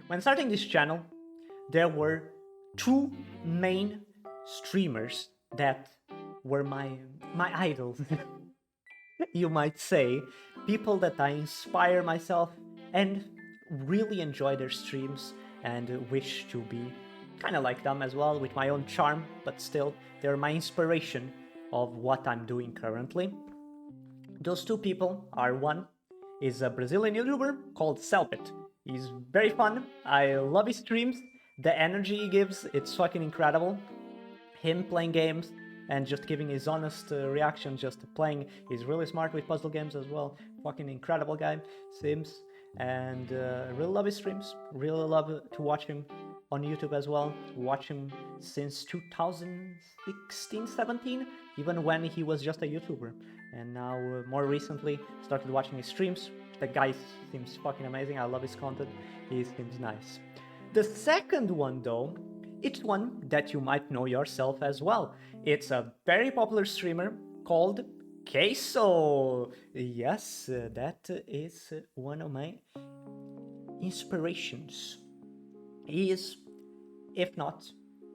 When starting this channel, there were two main streamers that were my idols, you might say. People that I inspire myself and really enjoy their streams and wish to be kind of like them as well, with my own charm, but still, they're my inspiration of what I'm doing currently. Those two people are, one is a Brazilian YouTuber called Selbit. He's very fun. I love his streams. The energy he gives, it's fucking incredible. Him playing games and just giving his honest reaction, just playing. He's really smart with puzzle games as well. Fucking incredible guy, Sims. And really love his streams. Really love to watch him on YouTube as well. Watch him since 2016, 17, even when he was just a YouTuber. And now, more recently, started watching his streams. The guy seems fucking amazing. I love his content. He seems nice. The second one, though, it's one that you might know yourself as well. It's a very popular streamer called Caseoh. Yes, that is one of my inspirations. He is, if not,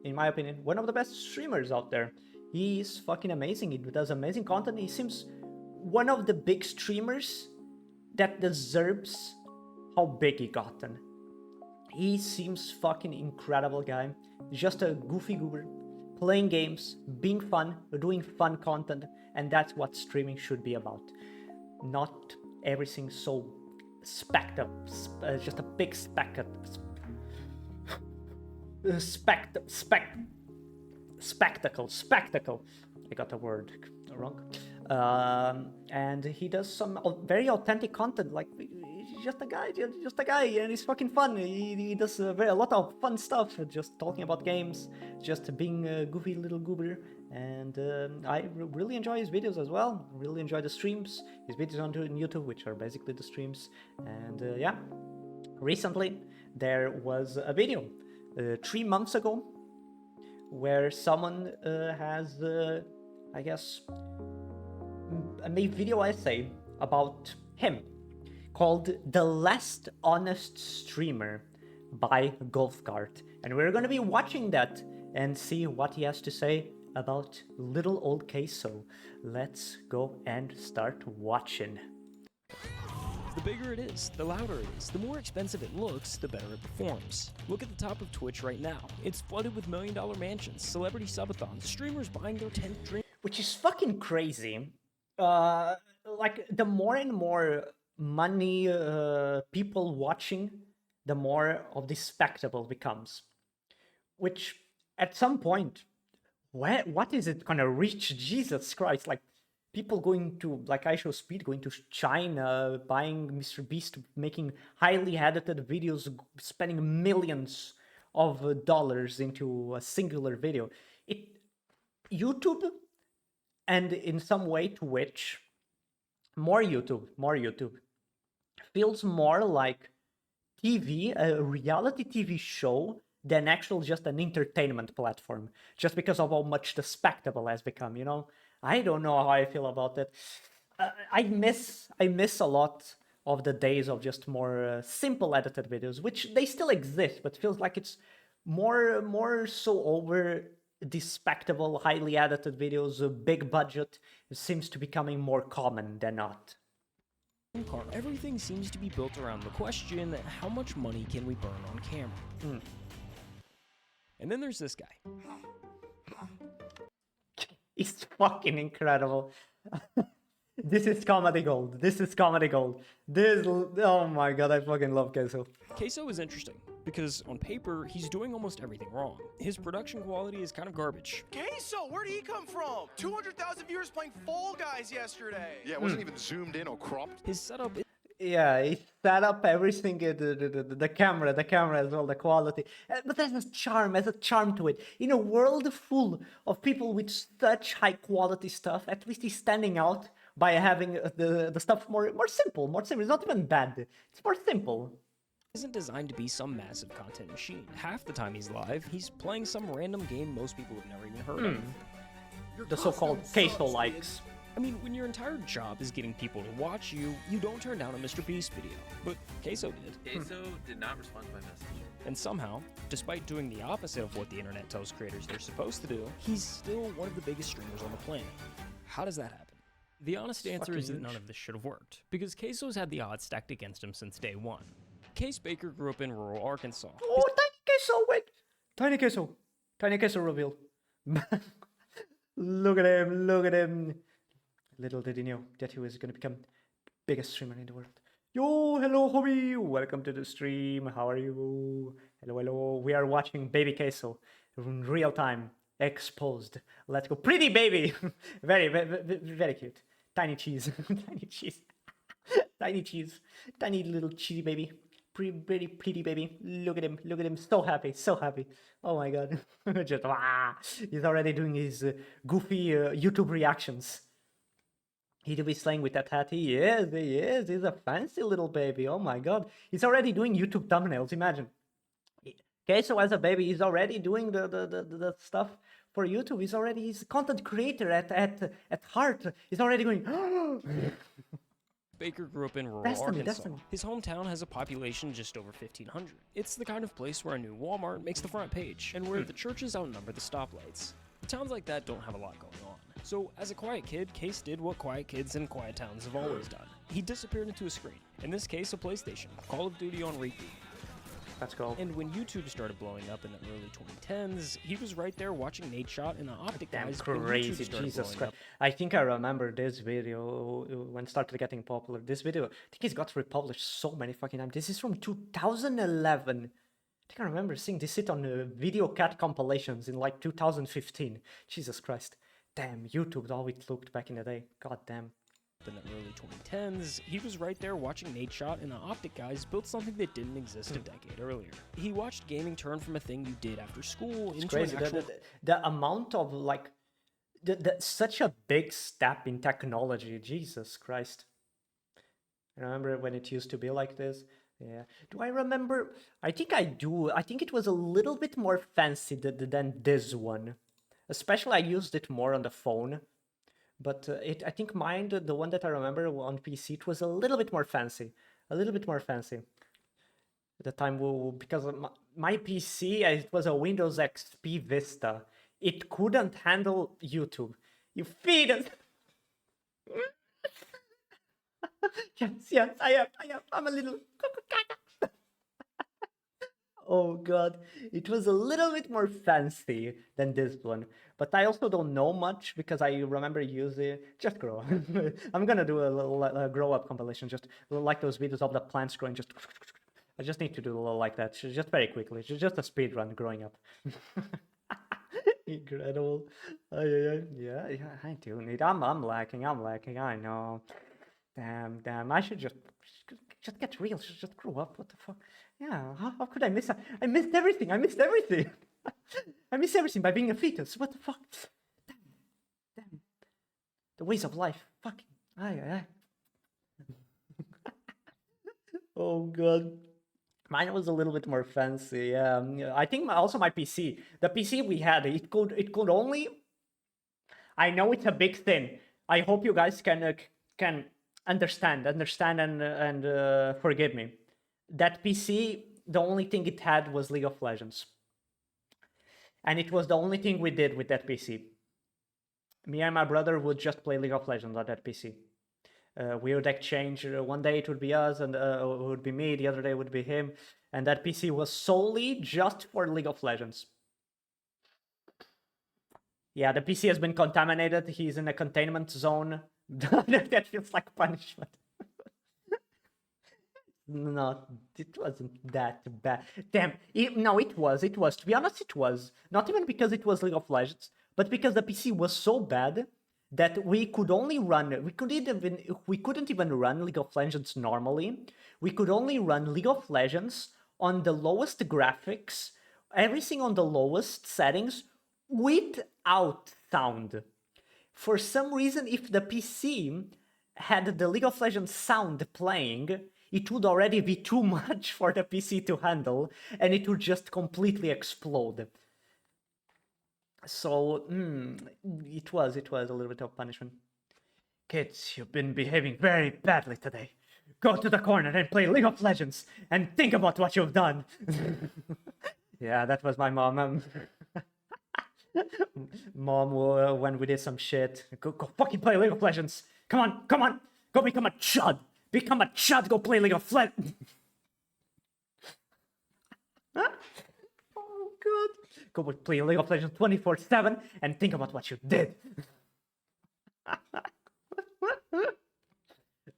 in my opinion, one of the best streamers out there. He is fucking amazing. He does amazing content. He seems one of the big streamers that deserves how big he gotten. He seems fucking incredible guy. Just a goofy goober, playing games, being fun, doing fun content, and that's what streaming should be about. Not everything so just a big spectacle. I got the word wrong. And he does some very authentic content. Like, he's just a guy, and he's fucking fun. He does a lot of fun stuff, just talking about games, just being a goofy little goober. And I really enjoy his videos as well. Really enjoy the streams, his videos on YouTube, which are basically the streams. And yeah, recently there was a video 3 months ago where someone has, I guess, made video essay about him called The Last Honest Streamer by Golfcart. And we're gonna be watching that and see what he has to say about little old Caseoh. Let's go and start watching. The bigger it is, the louder it is, the more expensive it looks, the better it performs. Look at the top of Twitch right now. It's flooded with million-dollar mansions, celebrity subathons, streamers buying their 10th drink. Which is fucking crazy. Like, the more and more money people watching, the more of this spectacle becomes. Which, at some point, what is it gonna reach? Jesus Christ, like, people going to, like IShowSpeed, going to China, buying Mr. Beast, making highly edited videos, spending millions of dollars into a singular video. YouTube, and in some way Twitch, more YouTube, feels more like TV, a reality TV show, than actual just an entertainment platform, just because of how much the spectacle has become, you know? I don't know how I feel about it. I miss a lot of the days of just more simple edited videos, which they still exist, but feels like it's more so over these spectacle, highly edited videos, a big budget. It seems to be becoming more common than not. Everything seems to be built around the question, how much money can we burn on camera? And then there's this guy. It's fucking incredible. This is comedy gold. This is comedy gold. Oh my god, I fucking love Caseoh. Caseoh is interesting because on paper, he's doing almost everything wrong. His production quality is kind of garbage. Caseoh, where did he come from? 200,000 viewers playing Fall Guys yesterday. Yeah, it wasn't even zoomed in or cropped. His setup is Yeah, he set up everything, the camera as well, the quality. But there's a charm to it. In a world full of people with such high quality stuff, at least he's standing out by having the stuff more simple. It's not even bad. It's more simple. isn't designed to be some massive content machine. Half the time he's live, he's playing some random game most people have never even heard of. The so-called Caseoh likes. I mean, when your entire job is getting people to watch you, you don't turn down a Mr. Beast video. But Caseoh did. Caseoh did not respond to my message. And somehow, despite doing the opposite of what the internet tells creators they're supposed to do, he's still one of the biggest streamers on the planet. How does that happen? The honest answer is that none of this should have worked, because Caseoh's had the odds stacked against him since day one. Case Baker grew up in rural Arkansas. Oh, Tiny Caseoh, wait! Tiny Caseoh. Tiny Caseoh reveal. Look at him, look at him. Little did he know that he was gonna become biggest streamer in the world. Yo, hello, homie. Welcome to the stream. How are you? Hello, hello. We are watching Baby Caseoh in real time. Exposed. Let's go. Pretty baby. Very, very, very cute. Tiny cheese. Tiny cheese. Tiny cheese. Tiny little cheesy baby. Very pretty baby. Look at him. Look at him. So happy. So happy. Oh my god. Just he's already doing his goofy YouTube reactions. He'll be slaying with that hat. He is. He is. He's a fancy little baby. Oh my god. He's already doing YouTube thumbnails. Imagine. Okay, so as a baby, he's already doing the stuff for YouTube. He's a content creator at heart. He's already going. Baker grew up in rural Destiny, Arkansas. Destiny. His hometown has a population just over 1,500. It's the kind of place where a new Walmart makes the front page, and where the churches outnumber the stoplights. Towns like that don't have a lot going on. So, as a quiet kid, Case did what quiet kids in quiet towns have always done. He disappeared into a screen. In this case, a PlayStation. Call of Duty on repeat. Let's go. And when YouTube started blowing up in the early 2010s, he was right there watching Nate Shot in the optic Damn guys when YouTube crazy, started Jesus blowing Christ. up. I think I remember this video when it started getting popular. This video, I think it's got republished so many fucking times. This is from 2011. I think I remember seeing this sit on Video Cat compilations in like 2015. Jesus Christ. Damn, YouTube, how it looked back in the day. God damn. In the early 2010s, he was right there watching Nate Shot and the optic guys build something that didn't exist a decade earlier. He watched gaming turn from a thing you did after school It's into crazy. an actual... The amount of like, such a big step in technology. Jesus Christ. I remember when it used to be like this. Yeah. Do I remember? I think I do. I think it was a little bit more fancy than this one. Especially I used it more on the phone. But I think mine, the one that I remember on PC, it was a little bit more fancy. A little bit more fancy. At the time, because of my PC, it was a Windows XP Vista. It couldn't handle YouTube. You feed us. Yes, I am. I'm a little... Oh god, it was a little bit more fancy than this one. But I also don't know much because I remember using... Just grow. I'm gonna do a little grow up compilation, just like those videos of the plants growing, just... I just need to do a little like that, just very quickly. Just a speed run growing up. Incredible. Yeah, I do need... I'm lacking, I know. Damn, I should just get real, just grow up, what the fuck? Yeah, how could I miss that? I missed everything. I miss everything by being a fetus. What the fuck? Damn. The ways of life. Fucking. Aye. Oh god. Mine was a little bit more fancy. I think also my PC. The PC we had, it could only... I know it's a big thing. I hope you guys can understand and forgive me. That PC, the only thing it had was League of Legends. And it was the only thing we did with that PC. Me and my brother would just play League of Legends on that PC. We would exchange, one day it would be us and it would be me, the other day it would be him. And that PC was solely just for League of Legends. Yeah, the PC has been contaminated. He's in a containment zone. That feels like punishment. No, it wasn't that bad. Damn, no, it was. To be honest, it was. Not even because it was League of Legends, but because the PC was so bad that we could only run... We couldn't even run League of Legends normally. We could only run League of Legends on the lowest graphics, everything on the lowest settings, without sound. For some reason, if the PC had the League of Legends sound playing, it would already be too much for the PC to handle, and it would just completely explode. So, it was a little bit of punishment. Kids, you've been behaving very badly today. go to the corner and play League of Legends and think about what you've done. Yeah, that was my mom. Mom, when we did some shit, go fucking play League of Legends. Come on, go become a chud. Become a chud, go play League of Legends. Oh, God. Go play League of Legends 24/7 and think about what you did.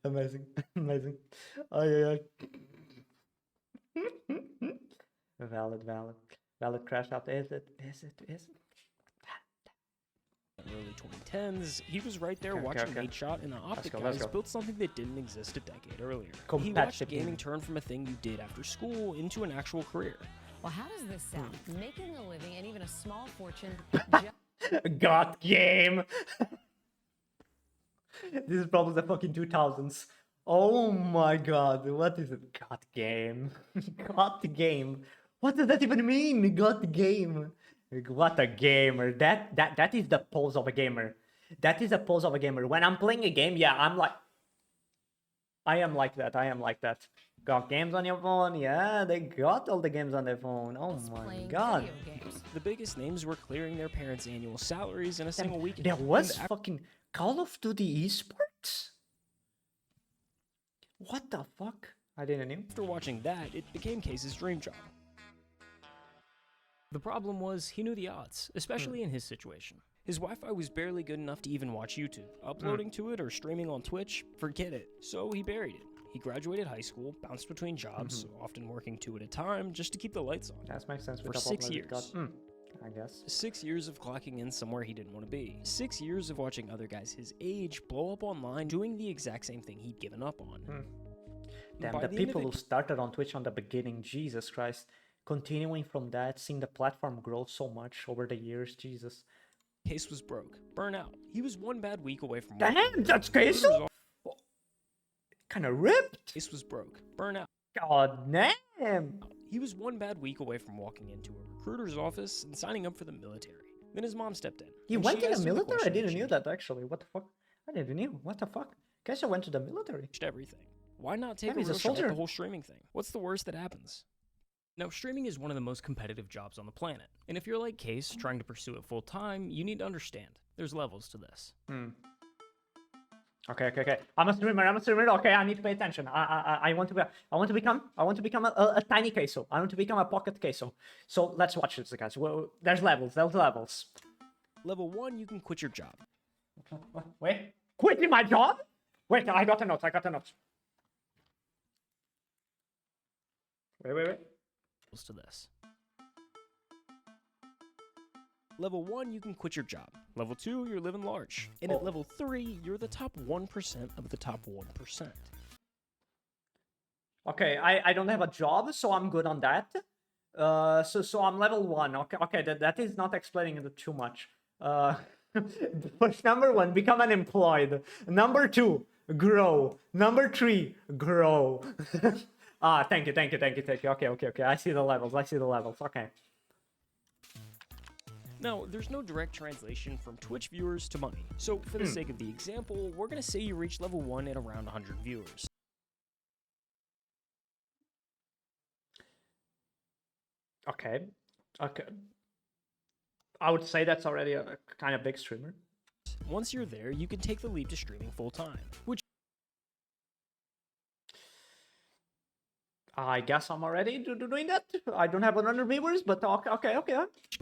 Amazing. Ay. Valid crash out. Is it? Early 2010s, he was right there watching Nate Shot and the Optic let's guys go. build something that didn't exist a decade earlier. He Competitive watched gaming gaming. turn from a thing you did after school into an actual career. Well, how does this sound? Making a living and even a small fortune God game. This is probably the fucking 2000s. Oh my God, what is it? God game. God game. What does that even mean? God game. What a gamer. That is the pose of a gamer. That is the pose of a gamer. When I'm playing a game, yeah, I am like that. Got games on your phone? Yeah, they got all the games on their phone. Oh my playing God. video games. The biggest names were clearing their parents' annual salaries in a single weekend. There was And fucking Call of Duty esports? What the fuck? I didn't know. after watching that, it became Case's dream job. The problem was, he knew the odds, especially in his situation. His Wi-Fi was barely good enough to even watch YouTube. Uploading to it or streaming on Twitch, forget it. So he buried it. He graduated high school, bounced between jobs, often working 2 at a time, just to keep the lights on. That makes sense. For 6 years. I guess. 6 years of clocking in somewhere he didn't want to be. 6 years of watching other guys his age blow up online doing the exact same thing he'd given up on. Damn, By the the end of people it- who started on Twitch on the beginning, Jesus Christ. Continuing from that, seeing the platform grow so much over the years, Jesus. Case was broke, burnout. He was one bad week away from Damn, that's Caseoh? Kind of ripped. Case was broke, burnout. God damn. He was one bad week away from walking into a recruiter's office and signing up for the military. Then his mom stepped in. He and went she in the asked him military? I question that didn't know changed that actually. What the fuck? I didn't know. What the fuck? Caseoh went to the military. everything. Why not take Damn, a he's a real shot at soldier. the whole streaming thing? What's the worst that happens? Now, streaming is one of the most competitive jobs on the planet. And if you're like Case, trying to pursue it full time, you need to understand. There's levels to this. Okay. I'm a streamer. Okay, I need to pay attention. I want to become a tiny Caseoh. I want to become a pocket Caseoh. So let's watch this, guys. Well, there's levels. Level 1, you can quit your job. Wait, quitting my job? Wait, I got a note. Wait. Levels to this. Level 1, you can quit your job. Level 2, you're living large. And at level 3, you're the top 1% of the top 1%. Okay, I don't have a job, so I'm good on that. So I'm level 1. Okay, that is not explaining it too much. Push number 1, become unemployed. Number 2, grow. Number 3, grow. Thank you. Okay. I see the levels. Okay. Now, there's no direct translation from Twitch viewers to money. So, for the sake of the example, we're going to say you reach level 1 at around 100 viewers. Okay. I would say that's already a kind of big streamer. Once you're there, you can take the leap to streaming full time, which I guess I'm already doing that. I don't have 100 viewers, but okay.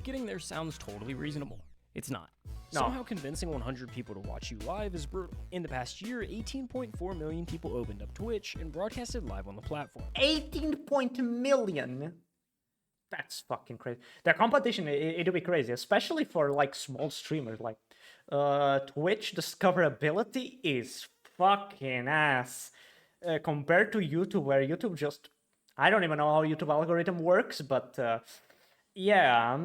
getting there sounds totally reasonable. It's not. No. Somehow convincing 100 people to watch you live is brutal. In the past year, 18.4 million people opened up Twitch and broadcasted live on the platform. 18 million. That's fucking crazy. The competition, it'll be crazy, especially for like small streamers. Like Twitch discoverability is fucking ass compared to YouTube, where YouTube just, I don't even know how YouTube algorithm works, but it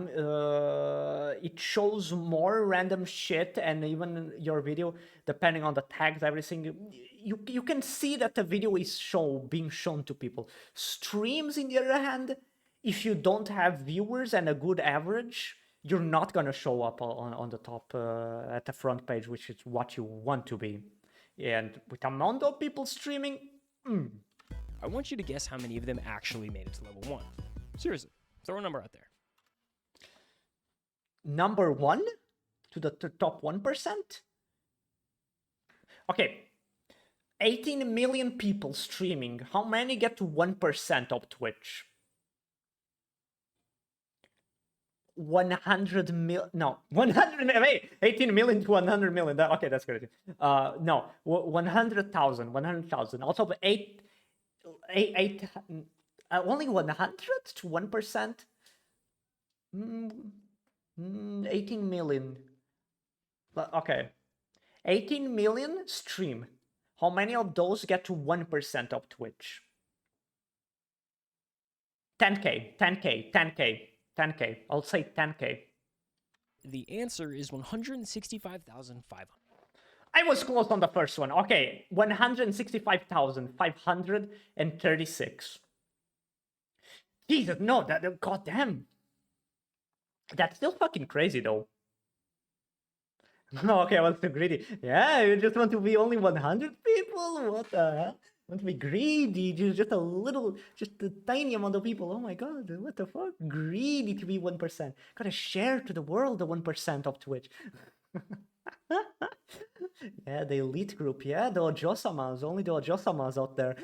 shows more random shit, and even your video, depending on the tags, everything, you can see that the video is being shown to people. Streams, in the other hand, if you don't have viewers and a good average, you're not gonna show up on the top at the front page, which is what you want to be. And with amount of people streaming, I want you to guess how many of them actually made it to level 1. Seriously, throw a number out there. Number 1 to the top 1%? Okay. 18 million people streaming. How many get to 1% of Twitch? 100 mil, no, 100, wait, 18 million to 100 million. Okay, that's crazy. No, 100,000, 100,000. Also, only 100 to 1%? 18 million. Okay. 18 million stream. How many of those get to 1% of Twitch? 10K, 10K, 10K. 10K. I'll say 10K. The answer is 165,500. I was close on the first one. Okay, 165,536. Jesus, no, goddamn. That's still fucking crazy, though. Okay, I was too greedy. Yeah, you just want to be only 100 people? What the hell? Want to be greedy? Just a little, just a tiny amount of people. Oh my god, what the fuck? Greedy to be 1%. Gotta share to the world the 1% of Twitch. Yeah, the elite group. Yeah, the Ojosamas. Only the Ojosamas out there.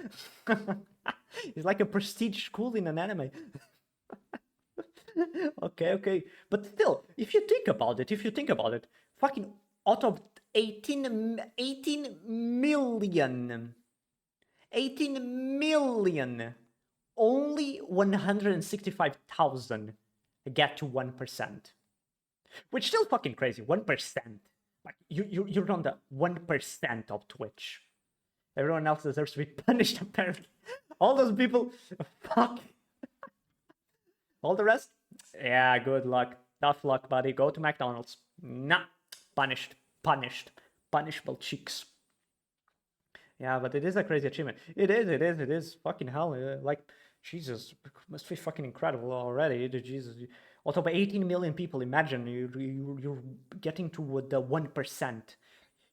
It's like a prestige school in an anime. Okay. But still, if you think about it, fucking out of 18 million, only 165,000 get to 1%. Which still fucking crazy, 1%. Like, you're on the 1% of Twitch. Everyone else deserves to be punished, apparently. All those people, fuck. All the rest? Yeah, good luck. Tough luck, buddy. Go to McDonald's. Nah. Punished. Punishable cheeks. Yeah, but it is a crazy achievement. It is. Fucking hell. Like, Jesus. Must be fucking incredible already. Jesus. Also, by 18 million people, imagine you're getting to the 1%.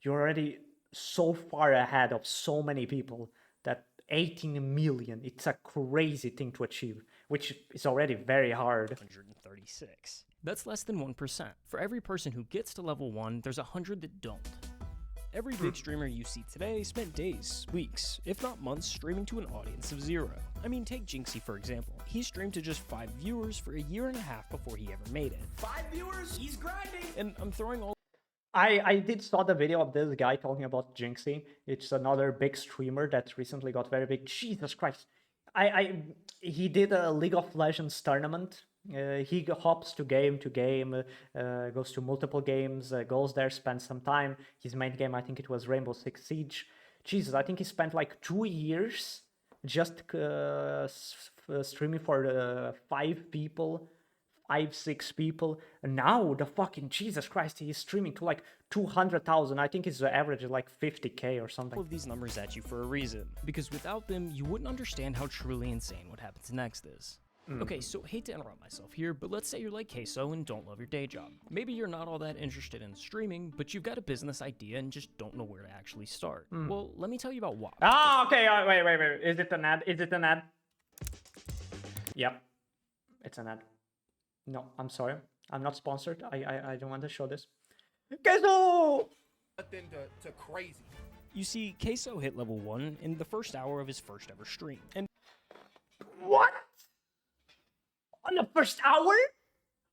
You're already so far ahead of so many people that 18 million, it's a crazy thing to achieve, which is already very hard. 136. That's less than 1%. For every person who gets to level 1, there's 100 that don't. Every big streamer you see today spent days, weeks, if not months streaming to an audience of 0. I mean, take Jinxie for example. He streamed to just 5 viewers for a year and a half before he ever made it. 5 viewers? He's grinding! And I'm throwing all I did saw the video of this guy talking about Jinxie. It's another big streamer that recently got very big. Jesus Christ. He did a League of Legends tournament. He hops to game, goes to multiple games, goes there, spends some time. His main game, I think it was Rainbow Six Siege. Jesus, I think he spent like 2 years just streaming for 5 people. 5-6 people, and now the fucking Jesus Christ, he's streaming to like 200,000. I think his average is like 50k or something. of these numbers at you for a reason, because without them, you wouldn't understand how truly insane what happens next is. Okay, so hate to interrupt myself here, but let's say you're like Caseoh and don't love your day job. Maybe you're not all that interested in streaming, but you've got a business idea and just don't know where to actually start. Well, let me tell you about WOP. Ah, okay, wait. Is it an ad? Yep, it's an ad. No, I'm sorry. I'm not sponsored. I don't want to show this. Caseoh! Nothing to crazy. You see, Caseoh hit level 1 in the first hour of his first ever stream. And What? On the first hour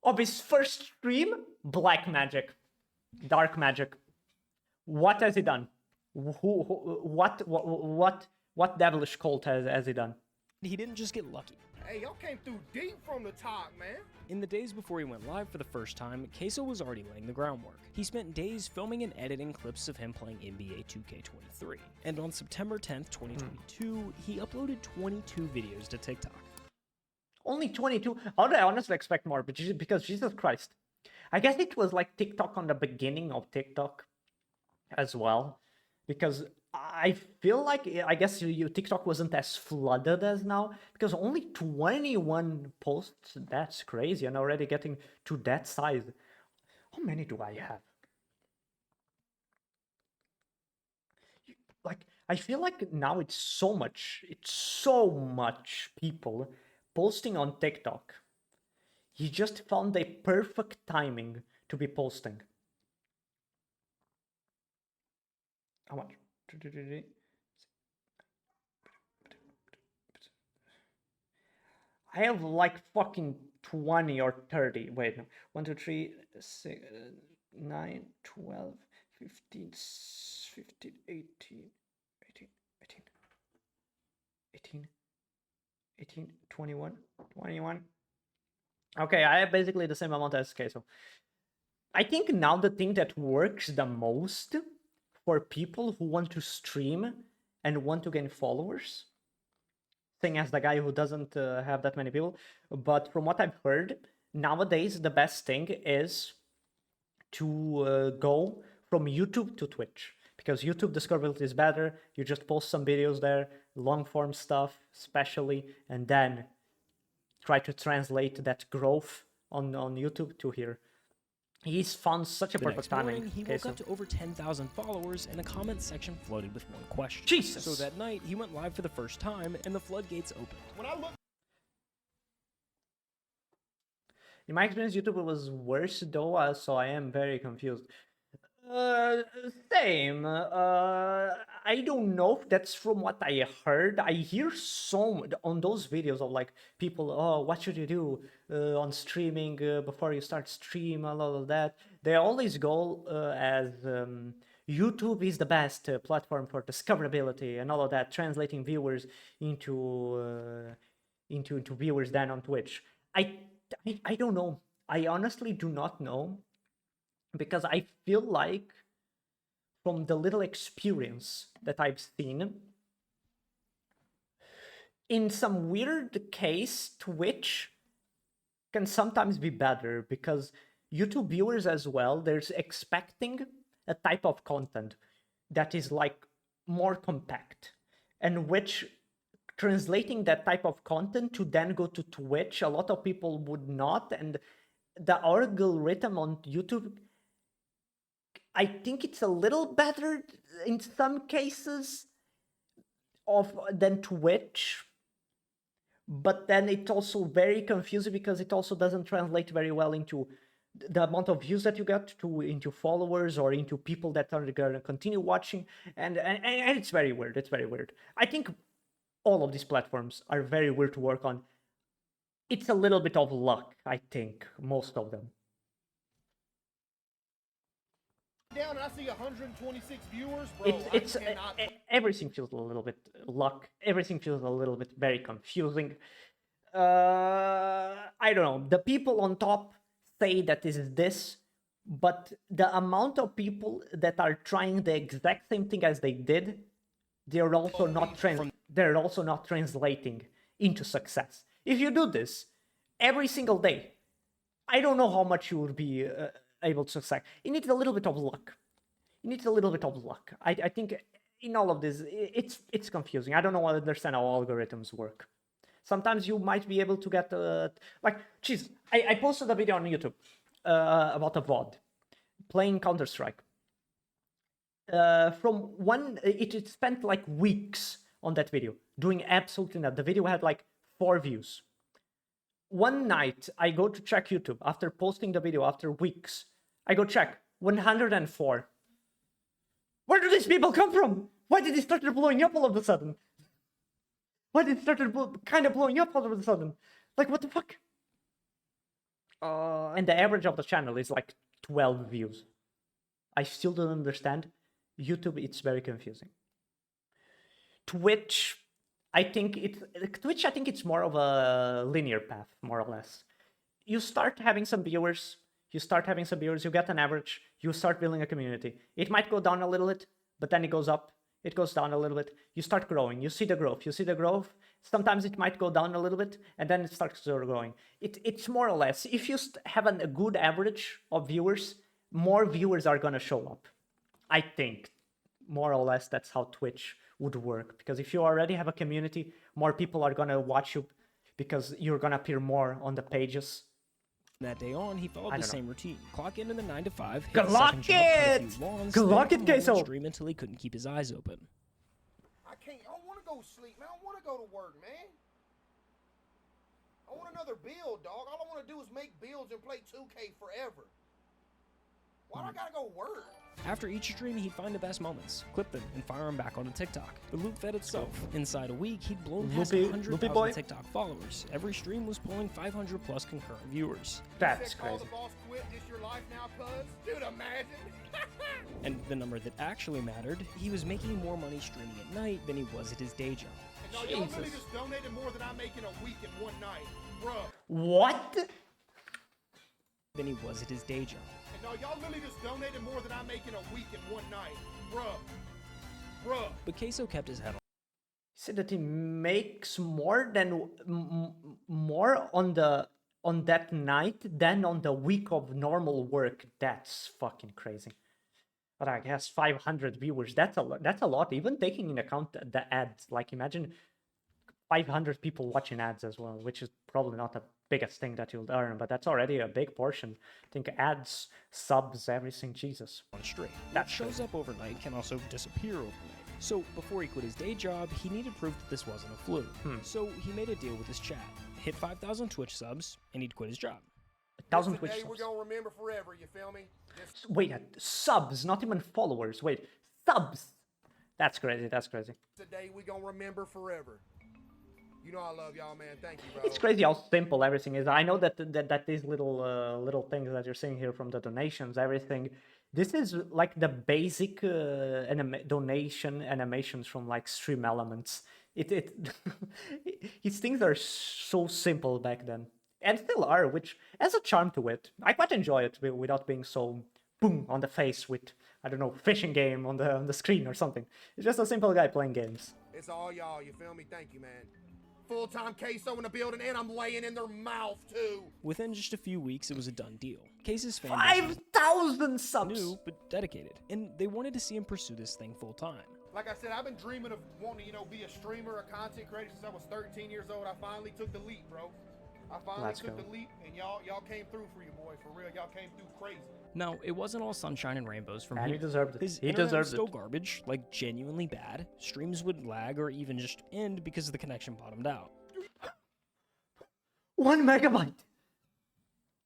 of his first stream? Black magic. Dark magic. What has he done? What devilish cult has he done? he didn't just get lucky. Hey, y'all came through deep from the top, man. In the days before he went live for the first time, Caseoh was already laying the groundwork. He spent days filming and editing clips of him playing NBA 2K23. And on September 10th, 2022, he uploaded 22 videos to TikTok. Only 22? How did I honestly expect more? Because Jesus Christ. I guess it was like TikTok on the beginning of TikTok as well. Because I feel like, I guess TikTok wasn't as flooded as now. Because only 21 posts, that's crazy. And already getting to that size. How many do I have? Like, I feel like now it's so much people posting on TikTok. He just found the perfect timing to be posting. How much? I have like fucking 20 or 30. Wait, no. 1, 2, 3, 6, 9, 12, 15, 15, 18, 18, 18, 18, 18, 21, 21. Okay, I have basically the same amount as Caseoh. I think now the thing that works the most for people who want to stream and want to gain followers, thing as the guy who doesn't have that many people, but from what I've heard, nowadays the best thing is to go from YouTube to Twitch, because YouTube discoverability is better. You just post some videos there, long form stuff especially, and then try to translate that growth on YouTube to here. He's found such a The perfect next timing. morning, he Okay, woke so up to over 10,000 followers, and the comment section flooded with one question. Jesus! So that night, he went live for the first time, and the floodgates opened. In my experience, YouTube was worse though, so I am very confused. Same. I don't know if that's from what I heard. I hear on those videos of like people, oh, what should you do on streaming before you start stream, all of that. They always go as YouTube is the best platform for discoverability and all of that, translating viewers into viewers than on Twitch. I don't know. I honestly do not know, because I feel like from the little experience that I've seen, in some weird case, Twitch can sometimes be better, because YouTube viewers as well, there's expecting a type of content that is like more compact, and which translating that type of content to then go to Twitch, a lot of people would not, and the algorithm on YouTube, I think it's a little better in some cases than Twitch, but then it's also very confusing because it also doesn't translate very well into the amount of views that you get into followers or into people that are gonna continue watching, and it's very weird. It's very weird. I think all of these platforms are very weird to work on. It's a little bit of luck, I think, most of them. Down and I see 126 viewers, bro. Everything feels a little bit luck. Everything feels a little bit very confusing. I don't know. The people on top say that this is this, but the amount of people that are trying the exact same thing as they did, they're also not translating into success. If you do this every single day, I don't know how much you will be able to succeed. It needs a little bit of luck. I think in all of this, it's confusing. I don't know how understand how algorithms work. Sometimes you might be able to get I posted a video on YouTube about a VOD playing Counter-Strike. It spent like weeks on that video doing absolutely nothing. The video had like 4 views. One night I go to check YouTube after posting the video after weeks. I go check 104. Where do these people come from? Why did it start blowing up all of a sudden? Like, what the fuck? And the average of the channel is like 12 views. I still don't understand. YouTube, it's very confusing. Twitch, I think it's more of a linear path, more or less. You start having some viewers, you get an average, you start building a community. It might go down a little bit, but then it goes up. It goes down a little bit. You start growing. You see the growth. Sometimes it might go down a little bit, and then it starts growing. It's more or less, if you have a good average of viewers, more viewers are going to show up. I think, more or less, that's how Twitch would work. Because if you already have a community, more people are going to watch you because you're going to appear more on the pages. That day on, he followed the same routine. Clock in the 9 to 5. Clock it! Clock it, Caseoh! Stream until he couldn't keep his eyes open. I can't. I don't want to go sleep, man. I want to go to work, man. I want another build, dog. All I want to do is make builds and play 2K forever. Why do I gotta go work? After each stream, he'd find the best moments, clip them, and fire them back onto TikTok. The loop fed itself. Inside a week, he'd blown past Loopy 100,000 boy. TikTok followers. Every stream was pulling 500 plus concurrent viewers. That's Call crazy. the boss quit. This your life now, cuz? Dude, imagine. And the number that actually mattered, he was making more money streaming at night than he was at his day job. And y'all really Jesus. just donated more than I make in a week in one night, bruh. What? Than he was at his day job. And y'all really just donated more than I make in a week in one night, bruh. Bruh. But Caseoh kept his head on. He said that he makes more than more on that night than on the week of normal work. That's fucking crazy. But I guess 500 viewers, that's a lot. That's a lot, even taking in account the ads. Like, imagine 500 people watching ads as well, which is probably not the biggest thing that you'll earn, but that's already a big portion. I think ads, subs, everything, Jesus. Straight. That What shows up overnight can also disappear overnight. So before he quit his day job, he needed proof that this wasn't a fluke. So he made a deal with his chat, hit 5,000 Twitch subs, and he'd quit his job. 1,000 It's a Twitch day subs. we're gonna remember forever, you feel me? It's Wait, subs, not even followers. Wait, subs. That's crazy, that's crazy. a day we gonna remember forever. You know I love y'all, man. Thank you, bro. It's crazy how simple everything is. I know that these little things that you're seeing here from the donations, everything, this is like the basic donation animations from like Stream Elements. These things are so simple back then, and still are, which has a charm to it. I quite enjoy it without being so boom on the face with, I don't know, fishing game on the screen or something. It's just a simple guy playing games. It's all y'all, you feel me? Thank you, man. Full-time Caseoh in the building, and I'm laying in their mouth, too. Within just a few weeks, it was a done deal. Case's fan base 5,000 was subs. new but dedicated, and they wanted to see him pursue this thing full time. Like I said, I've been dreaming of wanting to, be a streamer, a content creator since I was 13 years old. I finally took the leap, bro. I finally Let's took go. the leap, and y'all came through for you, boy. For real, y'all came through crazy. Now, it wasn't all sunshine and rainbows from And here. he deserved it. His He internet was deserved still it. garbage, like genuinely bad. Streams would lag or even just end because the connection bottomed out. 1 megabyte.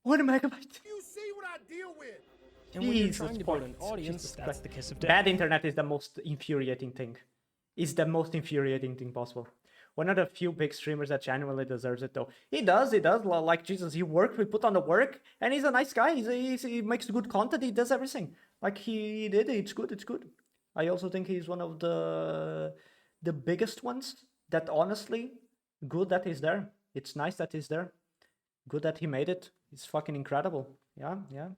1 megabyte. You see what I deal with? And when you're Jesus trying to build an Christ, audience, Jesus that's Christ. the kiss of death. Bad internet is the most infuriating thing. Is the most infuriating thing possible. One of the few big streamers that genuinely deserves it, though. He does. Like, Jesus, he worked, we put on the work, and he's a nice guy. He makes good content, he does everything. Like, he did it. It's good, it's good. I also think he's one of the biggest ones that, honestly, good that he's there. It's nice that he's there. Good that he made it. It's fucking incredible. Yeah.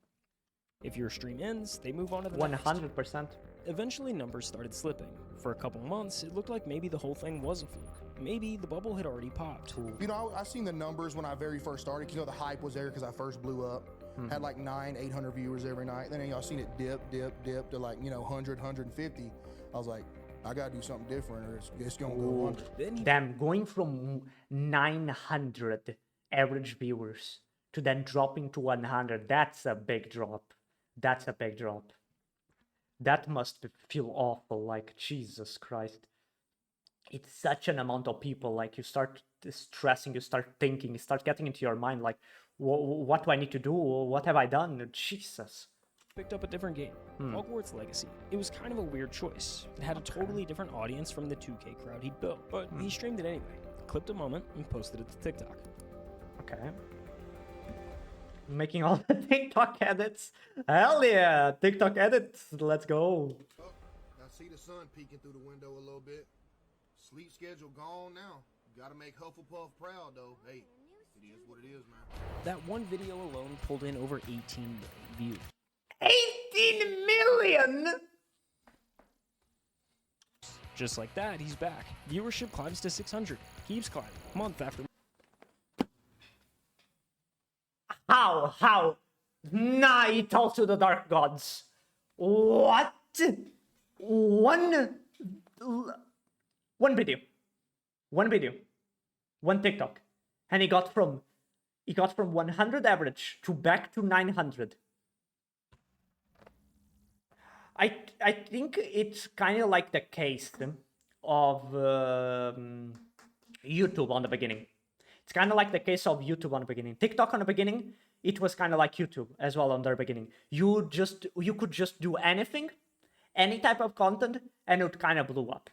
If your stream ends, they move on to the next. 100%. Eventually, numbers started slipping. For a couple months, it looked like maybe the whole thing was a fluke. Maybe the bubble had already popped. You know, I seen the numbers when I very first started. You know, the hype was there because I first blew up. Had like 800 viewers every night. Then y'all seen it dip to like, 100, 150. I was like, I gotta do something different or it's gonna go under. Then he Damn, going from 900 average viewers to then dropping to 100, that's a big drop. That's a big drop. That must feel awful, like, Jesus Christ. It's such an amount of people, like, you start stressing, you start thinking, you start getting into your mind, like, what do I need to do? What have I done? Jesus. picked up a different game, Hogwarts Legacy. It was kind of a weird choice. It had a totally different audience from the 2K crowd he'd built, but he streamed it anyway, clipped a moment, and posted it to TikTok. Okay. Making all the TikTok edits. Hell yeah! TikTok edits. Let's go. Oh, I see the sun peeking through the window a little bit. Sleep schedule gone now. Gotta make Hufflepuff proud, though. Hey, it is what it is, man. That one video alone pulled in over 18 million views. 18 million! Just like that, he's back. Viewership climbs to 600. Keeps climbing, month after month. How? Night all to the dark gods. What? One video. One TikTok. And he got from 100 average to back to 900. I think it's kind of like the case of YouTube on the beginning. It's kind of like the case of YouTube on the beginning. TikTok on the beginning, it was kind of like YouTube as well on the beginning. You could just do anything, any type of content, and it kind of blew up.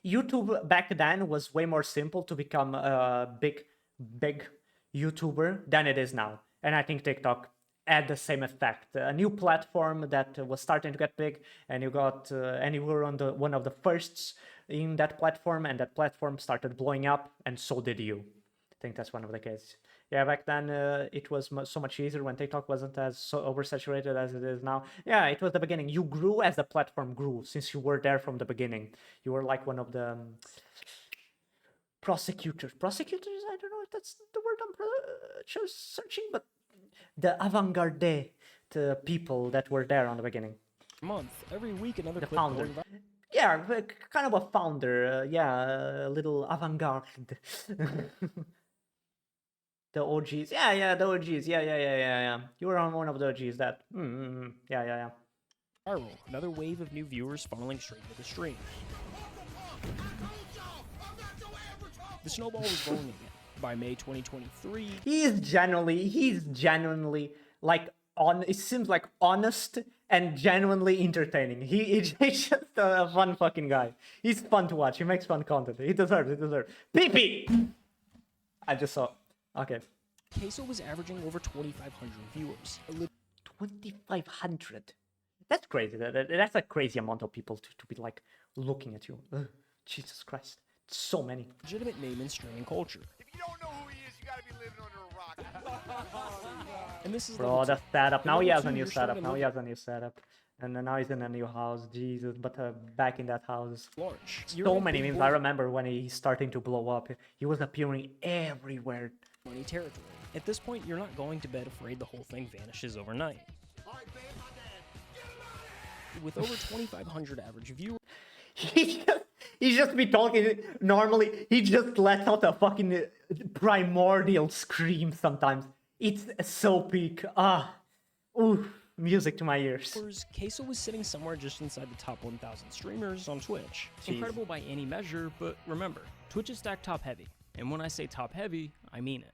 YouTube back then was way more simple to become a big YouTuber than it is now. And I think TikTok had the same effect. A new platform that was starting to get big, and you were on one of the firsts in that platform, and that platform started blowing up, and so did you. I think that's one of the cases. Yeah, back then it was so much easier when TikTok wasn't as oversaturated as it is now. Yeah, it was the beginning. You grew as the platform grew, since you were there from the beginning. You were like one of the prosecutors. Prosecutors? I don't know if that's the word I'm just searching, but the avant-garde, the people that were there on the beginning. Month, every week, another The clip founder. going Yeah, kind of a founder. Yeah, a little avant-garde. The OGs. Yeah, the OGs. Yeah. You were on one of the OGs that. Yeah. viral. Another wave of new viewers funneling straight to the stream. The snowball was rolling again. By May 2023, He's genuinely like it seems like honest and genuinely entertaining. He's just a fun fucking guy. He's fun to watch. He makes fun content. He deserves it. Pee. I just saw. Okay. Caseoh was averaging over 2,500 viewers. 2,500. That's crazy. That's a crazy amount of people to be like looking at you. Ugh, Jesus Christ. So many. Legitimate name in streaming culture. If you don't know who he is, you gotta be living under a rock. And this is Bro, level the two. setup. Now he Level has a two, new you're starting setup. to Now he look has a new setup. And then now he's in a new house. Jesus. But back in that house. large. So many memes. I remember when he's starting to blow up. He was appearing everywhere. Money territory. At this point, you're not going to bed afraid the whole thing vanishes overnight. With over 2,500 average viewers, He just be talking normally. He just lets out a fucking primordial scream sometimes. It's so peak. Ooh, music to my ears. Caseoh was sitting somewhere just inside the top 1,000 streamers on Twitch. Incredible by any measure, but remember, Twitch is stacked top heavy. And when I say top heavy, I mean it.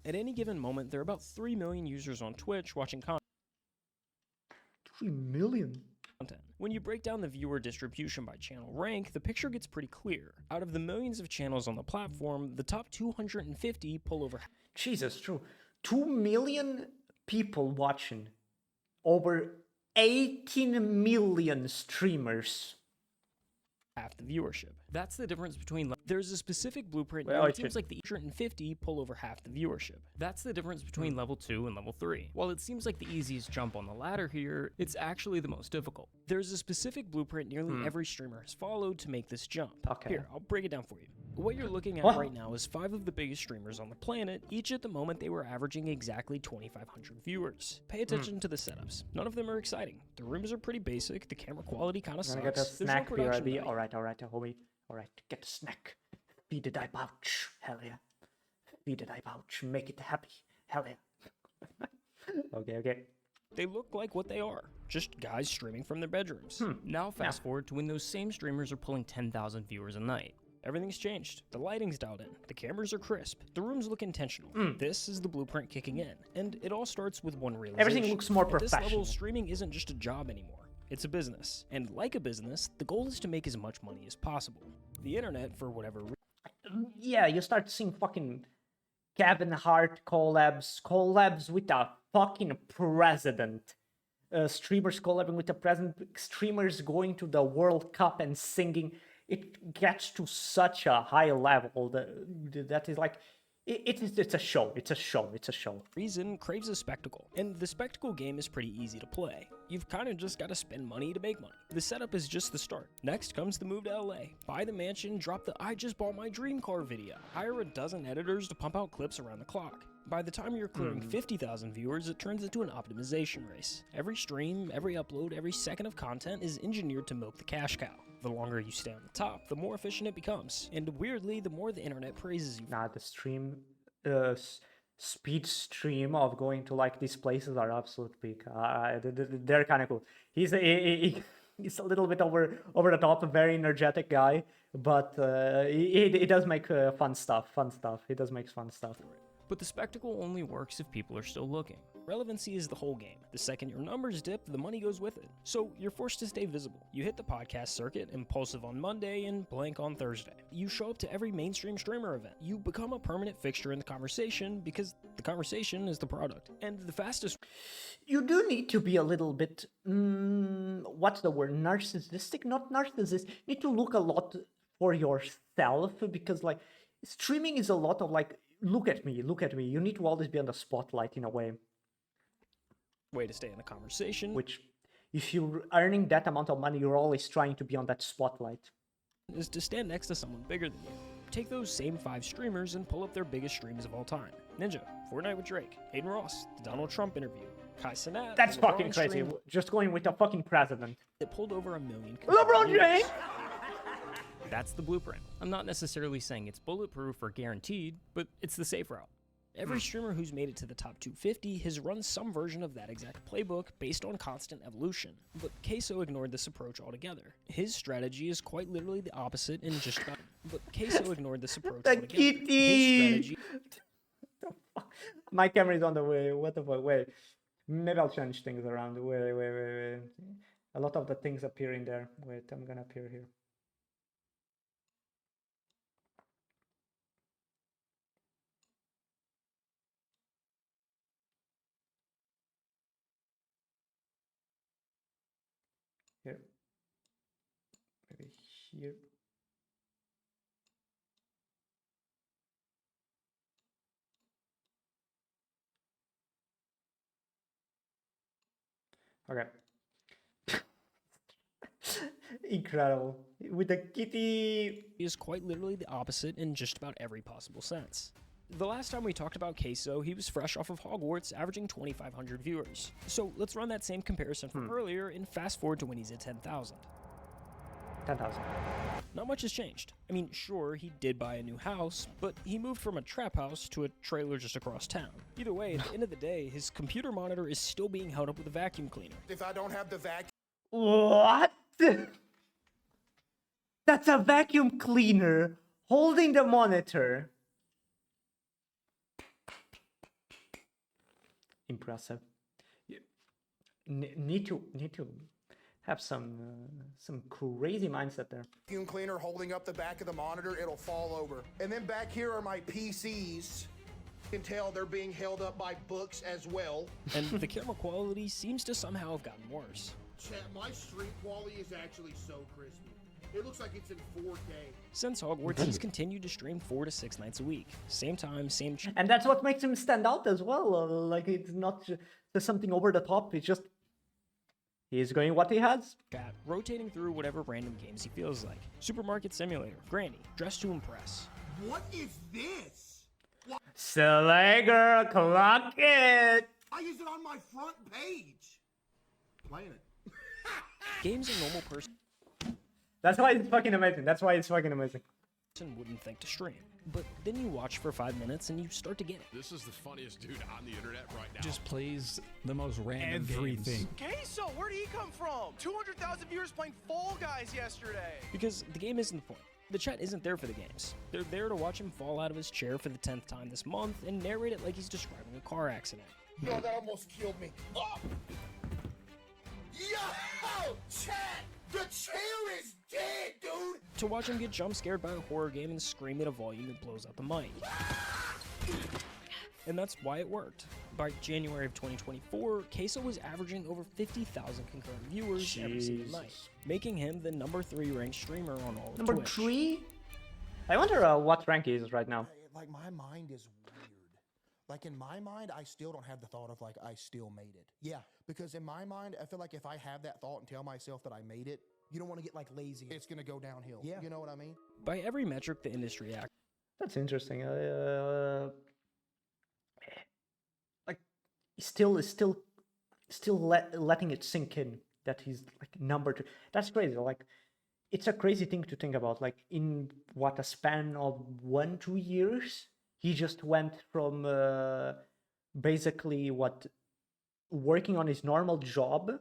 At any given moment, there are about 3 million users on Twitch watching content. 3 million? When you break down the viewer distribution by channel rank, the picture gets pretty clear. Out of the millions of channels on the platform, the top 250 pull over. Jesus, true. 2 million people watching. Over 18 million streamers. Half the viewership. That's the difference between. There's a specific blueprint. Well, and it it seems should- like the 150 pull over half the viewership. That's the difference between level 2 and level 3. While it seems like the easiest jump on the ladder here, it's actually the most difficult. There's a specific blueprint nearly every streamer has followed to make this jump. Okay. Here, I'll break it down for you. What you're looking at What? right now is 5 of the biggest streamers on the planet. Each at the moment they were averaging exactly 2,500 viewers. Pay attention to the setups. None of them are exciting. The rooms are pretty basic. The camera quality kind of I'm sucks. gonna get a There's no snack, production BRB. value. Alright, homie. Alright, get the snack. Feed it, I pouch. Hell yeah. Feed it, I pouch. Make it happy. Hell yeah. Okay. They look like what they are, just guys streaming from their bedrooms. Now fast forward to when those same streamers are pulling 10,000 viewers a night. Everything's changed. The lighting's dialed in. The cameras are crisp. The rooms look intentional. This is the blueprint kicking in. And it all starts with one realization. Everything looks more At this level, professional. streaming isn't just a job anymore. It's a business. And like a business, the goal is to make as much money as possible. The internet, for whatever reason, Yeah, you start seeing fucking Kevin Hart collabs with a fucking president. Streamers collabing with the president. Streamers going to the World Cup and singing. It gets to such a high level that is like it's a show. It's a show. craves a spectacle, and the spectacle game is pretty easy to play. You've kind of just got to spend money to make money. The setup is just the start. Next comes the move to LA. Buy the mansion, drop the I just bought my dream car video. Hire a dozen editors to pump out clips around the clock. By the time you're clearing 50,000 viewers, it turns into an optimization race. Every stream, every upload, every second of content is engineered to milk the cash cow. The longer you stay on the top, the more efficient it becomes. And weirdly, the more the internet praises you. Nah, the stream, speed stream of going to like these places are absolute peak. They're kind of cool. he's a little bit over the top, a very energetic guy, but he does make fun stuff. He does make fun stuff. But the spectacle only works if people are still looking. Relevancy is the whole game. The second your numbers dip, the money goes with it. So you're forced to stay visible. You hit the podcast circuit, impulsive on Monday and blank on Thursday. You show up to every mainstream streamer event. You become a permanent fixture in the conversation because the conversation is the product. And the fastest... You do need to be a little bit, what's the word, narcissistic? Not narcissistic. You need to look a lot for yourself because, like, streaming is a lot of, like, look at me. You need to always be on the spotlight in a way. way to stay in the conversation. Which, if you're earning that amount of money, you're always trying to be on that spotlight. Is to stand next to someone bigger than you. Take those same 5 streamers and pull up their biggest streams of all time. Ninja, Fortnite with Drake, Hayden Ross, the Donald Trump interview, Caseoh. That's fucking crazy. Just going with the fucking president. It pulled over 1 million. LeBron James! That's the blueprint. I'm not necessarily saying it's bulletproof or guaranteed, but it's the safe route. Every streamer who's made it to the top 250 has run some version of that exact playbook based on constant evolution. But Caseoh ignored this approach altogether. His strategy is quite literally the opposite in just about... But Caseoh ignored this approach The altogether. kitty! His strategy... My camera is on the way. What the fuck? Wait. Maybe I'll change things around. Wait. A lot of the things appear in there. Wait, I'm gonna appear here. Here. Maybe here. Okay. Incredible. With the kitty. is quite literally the opposite in just about every possible sense. The last time we talked about Caseoh, he was fresh off of Hogwarts, averaging 2,500 viewers. So let's run that same comparison from earlier and fast forward to when he's at 10,000. 10,000. Not much has changed. I mean, sure, he did buy a new house, but he moved from a trap house to a trailer just across town. Either way, at the end of the day, his computer monitor is still being held up with a vacuum cleaner. If I don't have the vacuum, What? That's a vacuum cleaner holding the monitor. Impressive. Need to have some crazy mindset there. vacuum cleaner holding up the back of the monitor, it'll fall over. And then back here are my PCs. You can tell they're being held up by books as well. And the camera quality seems to somehow have gotten worse. Chat, my stream quality is actually so crispy. It looks like it's in 4K. Since Hogwarts, he's continued to stream 4 to 6 nights a week. Same time, same And that's what makes him stand out as well. Like, it's not just something over the top. It's just he's going what he has. chat, rotating through whatever random games he feels like. Supermarket Simulator, Granny, Dress to Impress. What is this? Silly girl, clock it. I use it on my front page. Playing it. Games a normal person That's why it's fucking amazing. wouldn't think to stream. But then you watch for 5 minutes and you start to get it. This is the funniest dude on the internet right now. Just plays the most random Everything. games. Caseoh, where'd he come from? 200,000 viewers playing Fall Guys yesterday. Because the game isn't the point. The chat isn't there for the games. They're there to watch him fall out of his chair for the 10th time this month and narrate it like he's describing a car accident. Yo, that almost killed me. Oh! Yo! Chat! The chair is dead, dude! To watch him get jump scared by a horror game and scream at a volume that blows out the mic. And that's why it worked. By January of 2024, Caseoh was averaging over 50,000 concurrent viewers every single night, making him the number 3 ranked streamer on all of Number Twitch. 3? I wonder what rank he is right now. Like, my mind is weird. Like, in my mind, I still don't have the thought of, like, I still made it. Yeah, because in my mind, I feel like if I have that thought and tell myself that I made it, you don't want to get, like, lazy. It's going to go downhill. Yeah. You know what I mean? By every metric the industry acts, That's interesting. Like, still letting it sink in that he's like number 2. That's crazy. Like, it's a crazy thing to think about. Like, in what, a span of 1-2 years, he just went from basically working on his normal job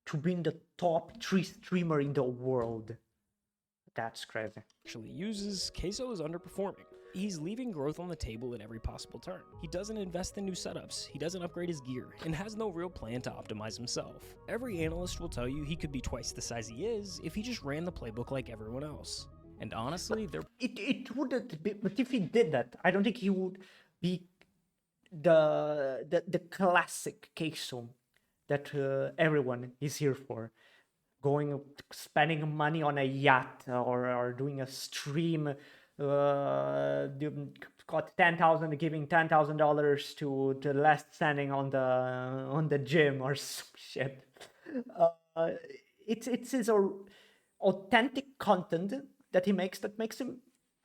to being the top 3 streamer in the world. That's crazy. Actually uses, Caseoh is underperforming. He's leaving growth on the table at every possible turn. He doesn't invest in new setups, he doesn't upgrade his gear, and has no real plan to optimize himself. Every analyst will tell you he could be twice the size he is if he just ran the playbook like everyone else. And honestly, It wouldn't be, but if he did that, I don't think he would be the classic Caseoh that everyone is here for. Spending money on a yacht or doing a stream, got 10,000, giving $10,000 to the last standing on the gym or some shit. It's his authentic content that he makes that makes him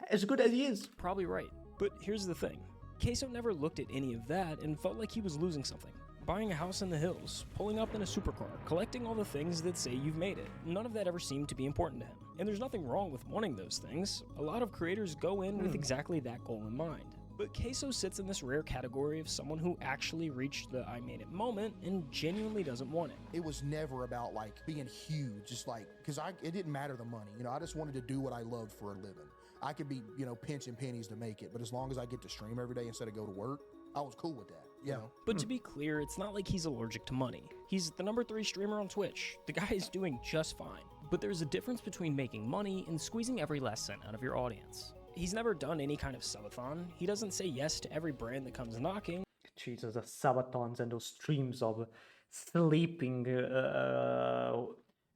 as good as he is. probably right. But here's the thing. Caseoh never looked at any of that and felt like he was losing something. Buying a house in the hills, pulling up in a supercar, collecting all the things that say you've made it. None of that ever seemed to be important to him. And there's nothing wrong with wanting those things. A lot of creators go in with exactly that goal in mind. But Caseoh sits in this rare category of someone who actually reached the I made it moment and genuinely doesn't want it. It was never about like being huge, just like, because it didn't matter the money. You know, I just wanted to do what I loved for a living. I could be, you know, pinching pennies to make it, but as long as I get to stream every day instead of go to work, I was cool with that. You know? But to be clear, it's not like he's allergic to money. He's the number 3 streamer on Twitch. The guy is doing just fine. But there's a difference between making money and squeezing every last cent out of your audience. He's never done any kind of subathon. He doesn't say yes to every brand that comes knocking. Jesus, the subathons and those streams of sleeping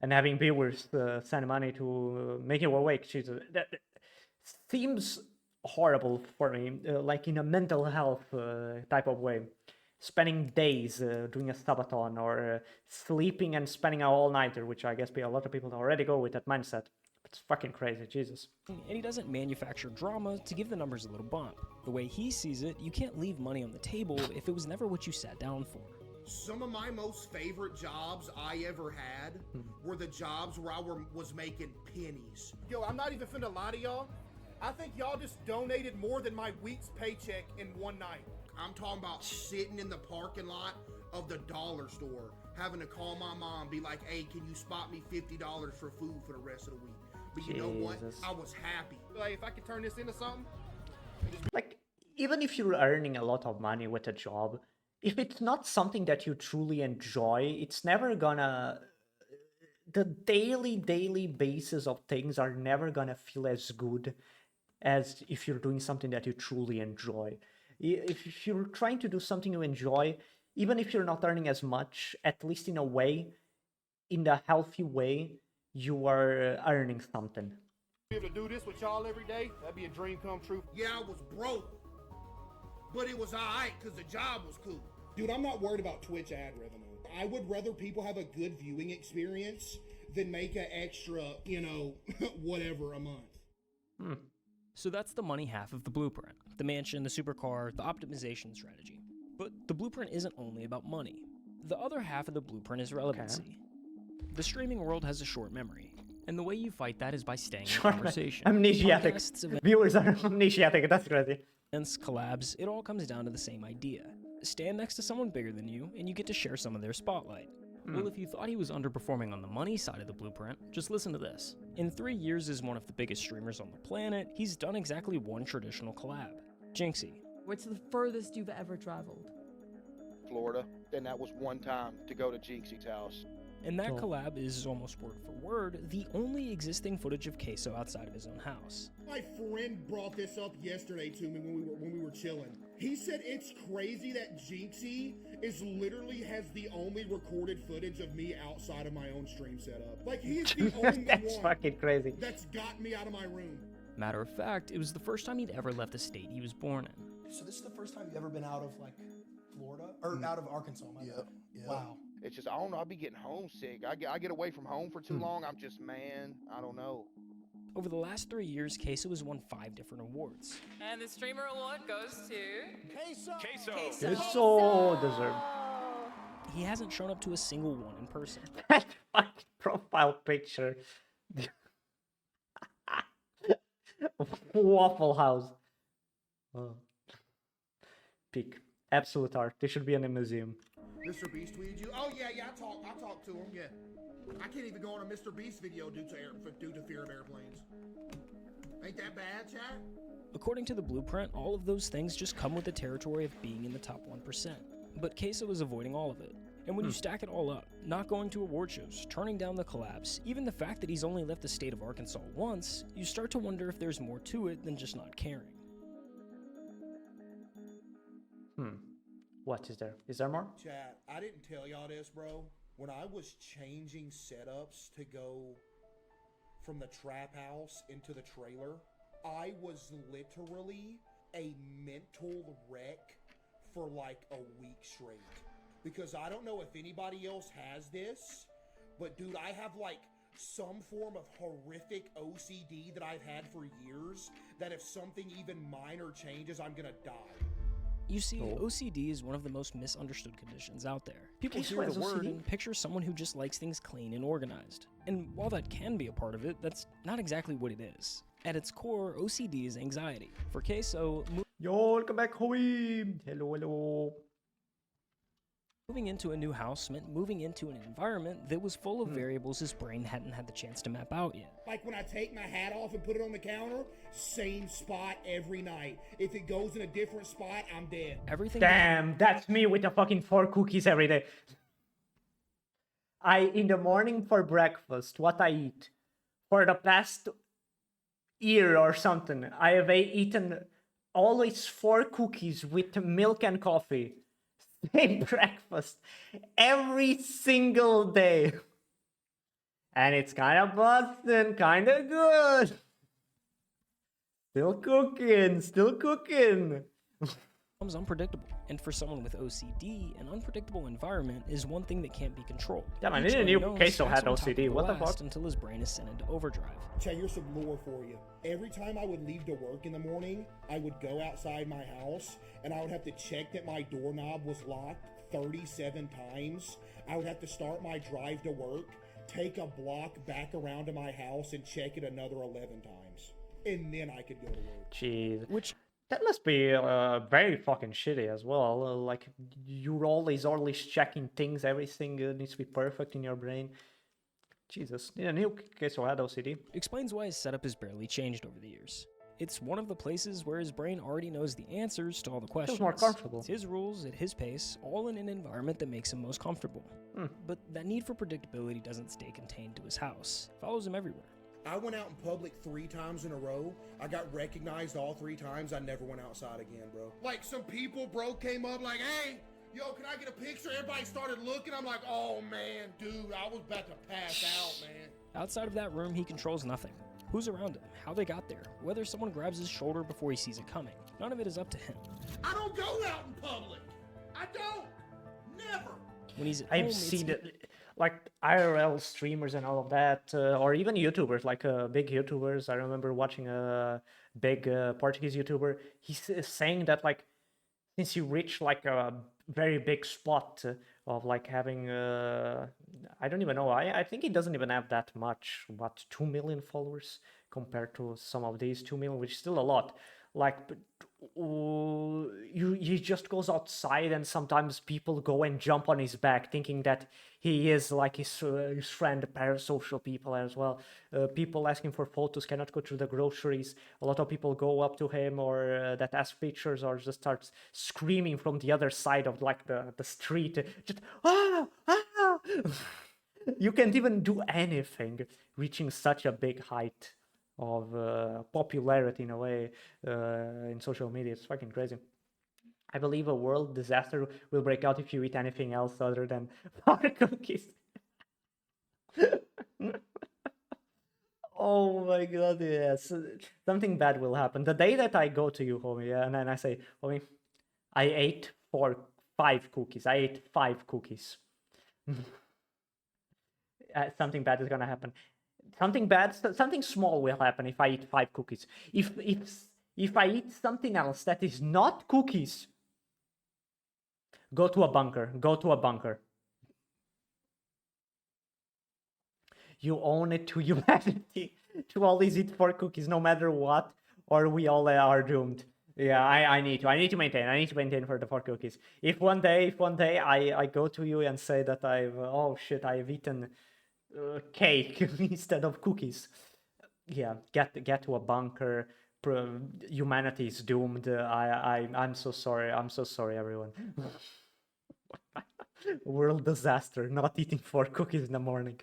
and having viewers send money to make you awake. Jesus, that seems horrible for me, like in a mental health type of way. Spending days doing a subathon or sleeping and spending an all-nighter, which I guess a lot of people already go with that mindset. It's fucking crazy, Jesus. And he doesn't manufacture drama to give the numbers a little bump. The way he sees it, you can't leave money on the table if it was never what you sat down for. Some of my most favorite jobs I ever had were the jobs where I was making pennies. Yo, I'm not even finna lie to y'all. I think y'all just donated more than my week's paycheck in one night. I'm talking about sitting in the parking lot of the dollar store, having to call my mom, be like, hey, can you spot me $50 for food for the rest of the week? But you know what? I was happy. Like, if I could turn this into something. Like, even if you're earning a lot of money with a job, if it's not something that you truly enjoy, it's never gonna... The daily basis of things are never gonna feel as good as if you're doing something that you truly enjoy. If you're trying to do something you enjoy, even if you're not earning as much, at least in a way, in the healthy way, you are earning something. Be able to do this with y'all every day, that'd be a dream come true. Yeah, I was broke, but it was alright because the job was cool. Dude, I'm not worried about Twitch ad revenue. I would rather people have a good viewing experience than make an extra, you know, whatever a month. So that's the money half of the blueprint. The mansion, the supercar, the optimization strategy. But the blueprint isn't only about money. The other half of the blueprint is relevancy. The streaming world has a short memory, and the way you fight that is by staying in conversation. Amnesiatic. Podcasts, Viewers are amnesiatic, that's crazy. events, collabs, it all comes down to the same idea. Stand next to someone bigger than you, and you get to share some of their spotlight. Well, if you thought he was underperforming on the money side of the blueprint, just listen to this. In 3 years as one of the biggest streamers on the planet, he's done exactly one traditional collab. Jinxie. What's the furthest you've ever traveled? Florida, and that was one time to go to Jinxie's house. And that collab is, almost word for word, the only existing footage of Caseoh outside of his own house. My friend brought this up yesterday to me when we were chilling. He said it's crazy that Jinxie literally has the only recorded footage of me outside of my own stream setup. Like, he's the only That's one fucking crazy. that's got me out of my room. Matter of fact, it was the first time he'd ever left the state he was born in. So this is the first time you've ever been out of, like, Florida? Or out of Arkansas, my bad. Wow. It's just, I don't know, I be getting homesick. I get away from home for too long. I'm just, man, I don't know. Over the last 3 years, Caseoh has won 5 different awards. And the streamer award goes to Caseoh. It's so deserved. He hasn't shown up to a single one in person. That fucking profile picture. Waffle House. Oh. Peak. Absolute art. They should be in a museum. Mr. Beast tweeted you? Oh yeah, I talked to him. Yeah, I can't even go on a Mr. Beast video due to fear of airplanes. Ain't that bad, chat? According to the blueprint, all of those things just come with the territory of being in the top 1%. But Caseoh is avoiding all of it. And when you stack it all up, not going to award shows, turning down the collabs, even the fact that he's only left the state of Arkansas once, you start to wonder if there's more to it than just not caring. What is there? Is there more? Chat, I didn't tell y'all this, bro. When I was changing setups to go from the trap house into the trailer, I was literally a mental wreck for like a week straight. Because I don't know if anybody else has this, but dude, I have like some form of horrific OCD that I've had for years, that if something even minor changes, I'm gonna die. You see, OCD is one of the most misunderstood conditions out there. People hear the word and picture someone who just likes things clean and organized. And while that can be a part of it, that's not exactly what it is. At its core, OCD is anxiety. For Caseoh, yo, welcome back home. Hello. Moving into a new house meant moving into an environment that was full of variables his brain hadn't had the chance to map out yet. Like when I take my hat off and put it on the counter, same spot every night. If it goes in a different spot, I'm dead. Everything. Damn, that's me with the fucking 4 cookies every day. In the morning for breakfast, what I eat, for the past year or something, I have eaten always 4 cookies with milk and coffee. Same breakfast every single day. And it's kind of busting, kind of good. Still cooking. Becomes unpredictable. And for someone with OCD, an unpredictable environment is one thing that can't be controlled. Yeah, man, I didn't know Caseoh had OCD. What the fuck? Until his brain is sent into overdrive. Chad, here's some lore for you. Every time I would leave to work in the morning, I would go outside my house, and I would have to check that my doorknob was locked 37 times. I would have to start my drive to work, take a block back around to my house, and check it another 11 times. And then I could go to work. Jeez. That must be very fucking shitty as well. Like, you're always checking things. Everything needs to be perfect in your brain. Jesus. Yeah, new Caseoh had OCD. Explains why his setup has barely changed over the years. It's one of the places where his brain already knows the answers to all the questions. Feels more comfortable. It's his rules at his pace, all in an environment that makes him most comfortable. But that need for predictability doesn't stay contained to his house. It follows him everywhere. I went out in public 3 times in a row. I got recognized all 3 times. I never went outside again, bro. Like, some people, bro, came up like, hey, yo, can I get a picture? Everybody started looking. I'm like, oh, man, dude, I was about to pass out, man. Outside of that room, he controls nothing. Who's around him, how they got there, whether someone grabs his shoulder before he sees it coming. None of it is up to him. I don't go out in public. I don't. Never. When he's at home, I've seen it. Like IRL streamers and all of that, or even YouTubers, like big YouTubers. I remember watching a big Portuguese YouTuber. He's saying that, like, since you reach like a very big spot of like having, I don't even know. I think he doesn't even have that much. What, 2 million followers compared to some of these 2 million, which is still a lot. Like, he just goes outside, and sometimes people go and jump on his back, thinking that he is like his friend, parasocial people as well. People asking for photos, cannot go through the groceries. A lot of people go up to him or that ask pictures, or just starts screaming from the other side of like the street. Just you can't even do anything, reaching such a big height of popularity in a way in social media. It's fucking crazy. I believe a world disaster will break out if you eat anything else other than cookies. Oh my god, yes. Something bad will happen. The day that I go to you, homie, yeah, and then I say, homie, I ate 5 cookies. I ate 5 cookies. Something bad is gonna happen. Something bad, something small will happen if I eat 5 cookies. If I eat something else that is not cookies, go to a bunker. Go to a bunker. You own it to humanity to always eat 4 cookies no matter what, or we all are doomed. Yeah, I need to. I need to maintain. I need to maintain for the 4 cookies. If one day I go to you and say that oh shit, I've eaten cake instead of cookies. Yeah, get to a bunker. Humanity is doomed. I'm so sorry. I'm so sorry, everyone. World disaster. Not eating 4 cookies in the morning.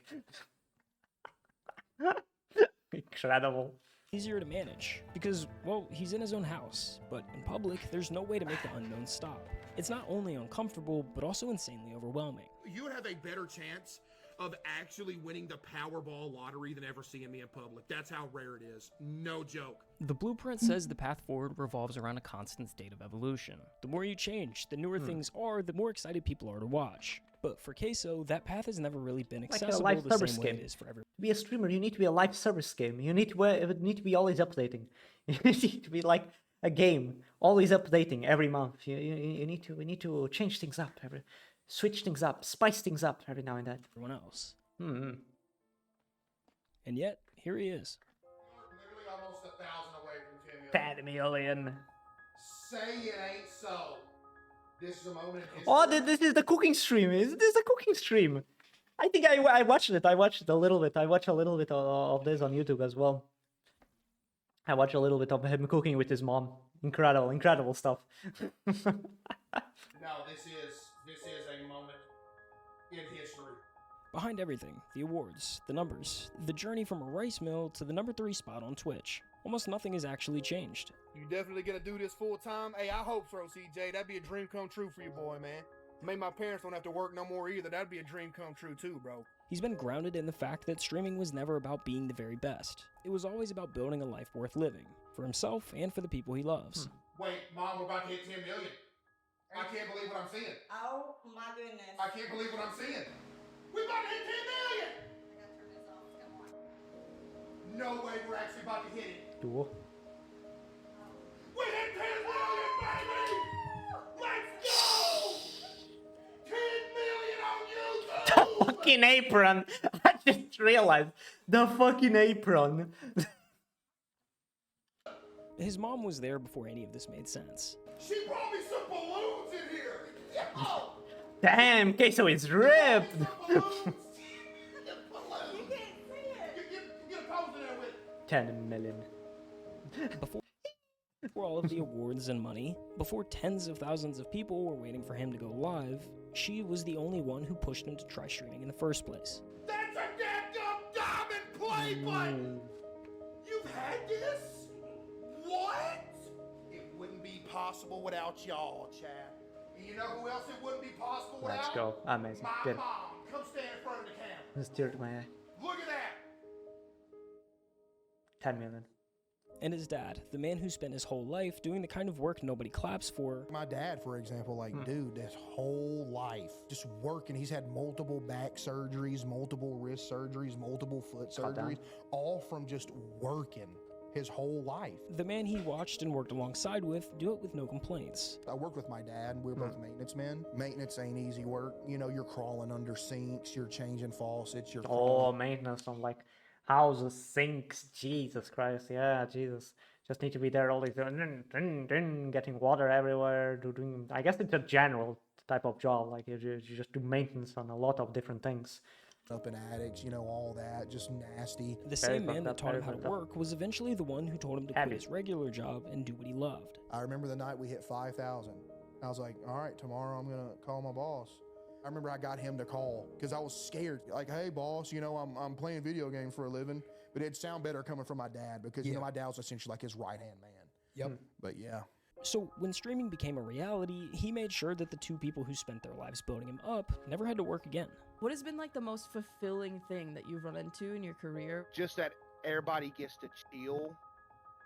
Incredible. Easier to manage because, well, he's in his own house, but in public, there's no way to make the unknown stop. It's not only uncomfortable, but also insanely overwhelming. You would have a better chance of actually winning the Powerball lottery than ever seeing me in public. That's how rare it is. No joke. The blueprint says the path forward revolves around a constant state of evolution. The more you change, the newer things are, the more excited people are to watch. But for Caseoh, that path has never really been accessible like a live the service same way game. it is for everyone. To be a streamer, you need to be a live service game. You need to be always updating. You need to be like a game, always updating every month. We need to change things up, switch things up, spice things up every now and then. Everyone else. Hmm. And yet, here he is. Literally almost 1,000 away from 10 million. 10 million. Say it ain't so. This is a moment in history. Oh, this is the cooking stream. Is this a cooking stream? I think I watched it. I watched it a little bit. I watch a little bit of this on YouTube as well. I watch a little bit of him cooking with his mom. Incredible stuff. No, this is a moment in history. Behind everything, the awards, the numbers, the journey from a rice mill to the #3 spot on Twitch. Almost nothing has actually changed. You definitely gonna do this full time? Hey, I hope so, CJ. That'd be a dream come true for you, boy, man. Maybe my parents don't have to work no more either. That'd be a dream come true too, bro. He's been grounded in the fact that streaming was never about being the very best. It was always about building a life worth living, for himself and for the people he loves. Wait, Mom, we're about to hit 10 million. I can't believe what I'm seeing. Oh my goodness. I can't believe what I'm seeing. We about to hit 10 million! No way we're actually about to hit it. Duo. We hit 10 million, baby! Let's go! 10 million on YouTube! The fucking apron! I just realized. The fucking apron. His mom was there before any of this made sense. She brought me some balloons in here! Yo! Damn, Caseoh is ripped! Balloons! 10 million. Before all of the awards and money, before tens of thousands of people were waiting for him to go live, she was the only one who pushed him to try streaming in the first place. That's a damn diamond play button! You've had this? What? It wouldn't be possible without y'all, Chad. And you know who else it wouldn't be possible without? Let's go. Amazing. My Good. mom. Come stand in front of the camera. Just teared my eye. Look at that! 10 million. And his dad, the man who spent his whole life doing the kind of work nobody claps for. My dad, for example, like, dude, his whole life just working. He's had multiple back surgeries, multiple wrist surgeries, multiple foot surgeries, all from just working his whole life. The man he watched and worked alongside with do it with no complaints. I worked with my dad, and we were both maintenance men. Maintenance ain't easy work. You know, you're crawling under sinks, you're changing faucets, you're Oh, maintenance on like houses, sinks, Jesus Christ, yeah, Jesus. Just need to be there always getting water everywhere, doing, I guess it's a general type of job, like you just do maintenance on a lot of different things. Up in attics, you know, all that, just nasty. The same man that taught him how to work was eventually the one who told him to quit his regular job and do what he loved. I remember the night we hit 5,000. I was like, all right, tomorrow I'm gonna call my boss. I remember I got him to call because I was scared. Like, hey, boss, you know, I'm playing video games for a living, but it'd sound better coming from my dad because, you know, my dad was essentially like his right-hand man. Yep. But yeah. So when streaming became a reality, he made sure that the two people who spent their lives building him up never had to work again. What has been like the most fulfilling thing that you've run into in your career? Just that everybody gets to chill.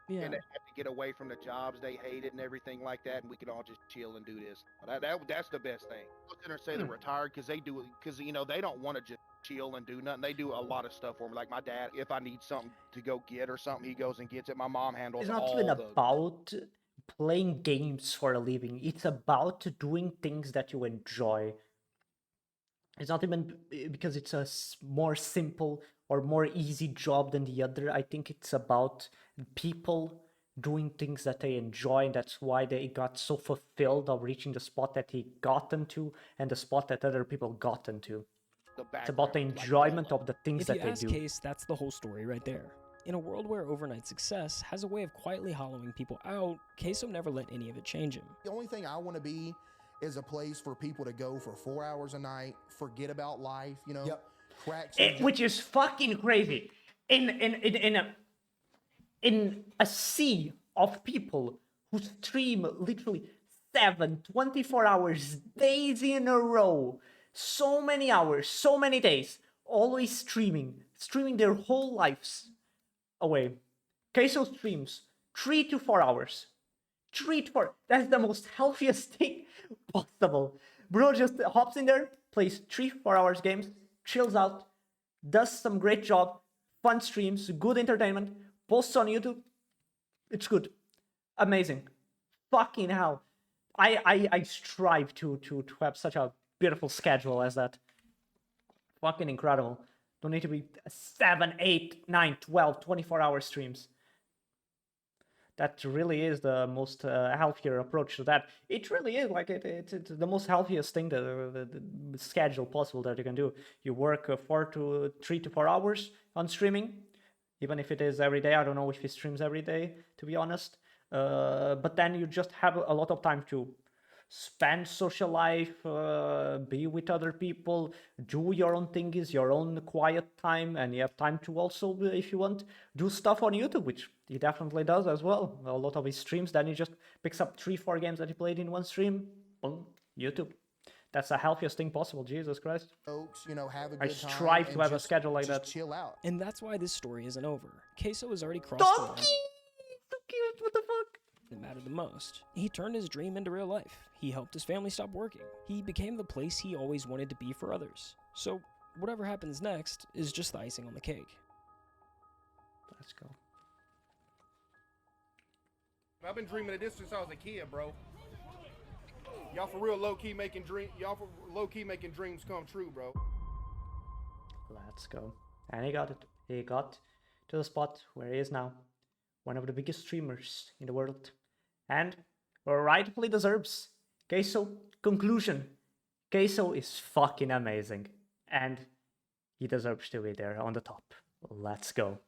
Yeah. And they have to get away from the jobs they hated and everything like that, and we can all just chill and do this. That's the best thing. I was gonna say they're retired because you know they don't want to just chill and do nothing. They do a lot of stuff for me. Like my dad, if I need something to go get or something, he goes and gets it. My mom handles It's not all even the about playing games for a living. It's about doing things that you enjoy. It's not even because it's a more simple or more easy job than the other. I think it's about people doing things that they enjoy, and that's why they got so fulfilled of reaching the spot that he got into and the spot that other people got into. It's about the enjoyment of the things If that you they ask do. Case, that's the whole story right there. In a world where overnight success has a way of quietly hollowing people out, Caseoh never let any of it change him. The only thing I want to be is a place for people to go for 4 hours a night, forget about life, you know, crack some Which is fucking crazy. In a sea of people who stream literally 24 hours, days in a row, so many hours, so many days, always streaming their whole lives away. Caseoh streams 3 to 4 hours. 3 to 4. That's the most healthiest thing possible. Bro just hops in there, plays 3-4 hours games, chills out, does some great job, fun streams, good entertainment, posts on YouTube. It's good. Amazing. Fucking hell. I strive to have such a beautiful schedule as that. Fucking incredible. Don't need to be 7, 8, 9, 12, 24-hour streams. That really is the most healthier approach to that. It really is like it's the most healthiest thing, the schedule possible that you can do. You work 3 to 4 hours on streaming, even if it is every day. I don't know if he streams every day, to be honest. But then you just have a lot of time to spend social life, be with other people, do your own things, your own quiet time, and you have time to also, if you want, do stuff on YouTube, which he definitely does as well. A lot of his streams, then he just picks up 3-4 games that he played in one stream, boom, YouTube. That's the healthiest thing possible, Jesus Christ. Folks, you know, have a I good time strive to and have a schedule like that. chill out. And that's why this story isn't over. Caseoh has already crossed the line. So cute, what the fuck? That mattered the most. He turned his dream into real life. He helped his family stop working. He became the place he always wanted to be for others. So whatever happens next is just the icing on the cake. Let's go. I've been dreaming of this since I was a kid, bro. Y'all for real low-key making dreams come true, bro. Let's go. And he got it. He got to the spot where he is now. One of the biggest streamers in the world. And rightfully deserves. Caseoh, conclusion. Caseoh is fucking amazing. And he deserves to be there on the top. Let's go.